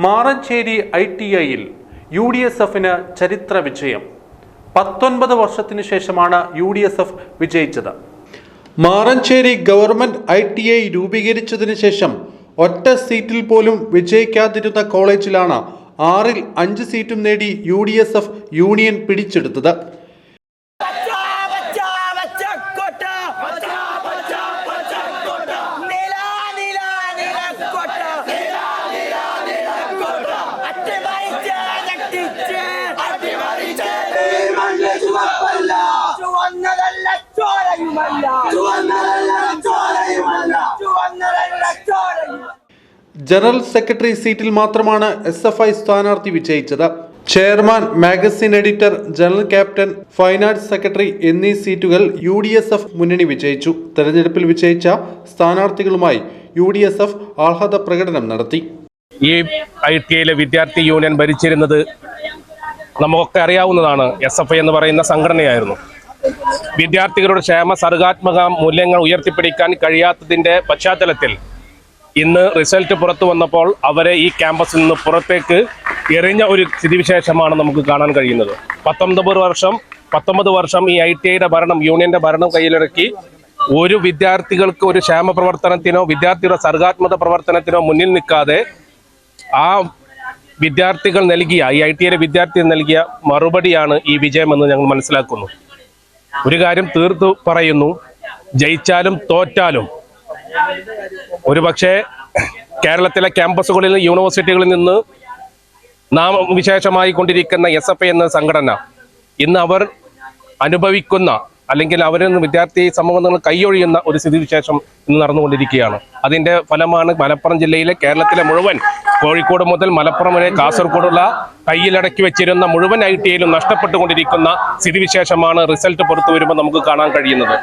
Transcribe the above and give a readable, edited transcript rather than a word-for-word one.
മാറഞ്ചേരി ITIയിൽ UDSFന് ചരിത്ര വിജയം. 19 വർഷത്തിനു ശേഷമാണ് UDSF വിജയിച്ചത്. മാറഞ്ചേരി ഗവൺമെന്റ് ITI രൂപീകരിച്ചതിന് ശേഷം ഒറ്റ സീറ്റിൽ പോലും വിജയിക്കാതിരുന്ന കോളേജിലാണ് 6ൽ 5 സീറ്റും നേടി UDSF യൂണിയൻ പിടിച്ചെടുത്തത്. ജനറൽ സെക്രട്ടറി സീറ്റിൽ മാത്രമാണ് SFI സ്ഥാനാർത്ഥി വിജയിച്ചത്. Chairman, magazine editor, general captain, finance secretary എന്നീ സീറ്റുകൾ UDSF മുന്നണി വിജയിച്ചു. തെരഞ്ഞെടുപ്പിൽ വിജയിച്ച സ്ഥാനാർത്ഥികളുമായി UDSF ആഹ്ലാദ പ്രകടനം നടത്തി. ഈ ITIയിലെ വിദ്യാർത്ഥി യൂണിയൻ ഭരിച്ചിരുന്നത് നമുക്കൊക്കെ അറിയാവുന്നതാണ്. SFI എന്ന് പറയുന്ന സംഘടനയായിരുന്നു. വിദ്യാർത്ഥികളുടെ ക്ഷേമ സർഗാത്മക മൂല്യങ്ങൾ ഉയർത്തിപ്പിടിക്കാൻ കഴിയാത്തതിൻ്റെ പശ്ചാത്തലത്തിൽ ഇന്ന് റിസൾട്ട് പുറത്തു വന്നപ്പോൾ അവരെ ഈ ക്യാമ്പസിൽ നിന്ന് പുറത്തേക്ക് എറിഞ്ഞ ഒരു സ്ഥിതിവിശേഷമാണ് നമുക്ക് കാണാൻ കഴിയുന്നത്. 19 വർഷം ഈ ITIയുടെ ഭരണം, യൂണിയന്റെ ഭരണം കയ്യിലിറക്കി ഒരു വിദ്യാർത്ഥികൾക്ക് ഒരു ക്ഷേമ പ്രവർത്തനത്തിനോ വിദ്യാർത്ഥിയുടെ സർഗാത്മക പ്രവർത്തനത്തിനോ മുന്നിൽ നിൽക്കാതെ ആ വിദ്യാർത്ഥികൾ നൽകിയ, ഈ ITIയിലെ വിദ്യാർത്ഥികൾ നൽകിയ മറുപടിയാണ് ഈ വിജയമെന്ന് ഞങ്ങൾ മനസ്സിലാക്കുന്നു. ഒരു കാര്യം തീർത്തു പറയുന്നു, ജയിച്ചാലും തോറ്റാലും ഒരുപക്ഷെ കേരളത്തിലെ ക്യാമ്പസുകളിൽ, യൂണിവേഴ്സിറ്റികളിൽ നിന്ന് നാമവിശേഷമായി കൊണ്ടിരിക്കുന്ന SFI എന്ന സംഘടന ഇന്ന് അവർ അനുഭവിക്കുന്ന, അല്ലെങ്കിൽ അവരിൽ നിന്ന് വിദ്യാർത്ഥി സമൂഹങ്ങൾ കൈയൊഴിയുന്ന ഒരു സ്ഥിതിവിശേഷം ഇന്ന് നടന്നുകൊണ്ടിരിക്കുകയാണ്. അതിൻ്റെ ഫലമാണ് മലപ്പുറം ജില്ലയിലെ, കേരളത്തിലെ മുഴുവൻ, കോഴിക്കോട് മുതൽ മലപ്പുറം വരെ കാസർഗോഡുള്ള കയ്യിലടക്കി വെച്ചിരുന്ന മുഴുവൻ ITIയിലും നഷ്ടപ്പെട്ടുകൊണ്ടിരിക്കുന്ന സ്ഥിതിവിശേഷമാണ് റിസൾട്ട് പുറത്തു വരുമ്പോൾ നമുക്ക് കാണാൻ കഴിയുന്നത്.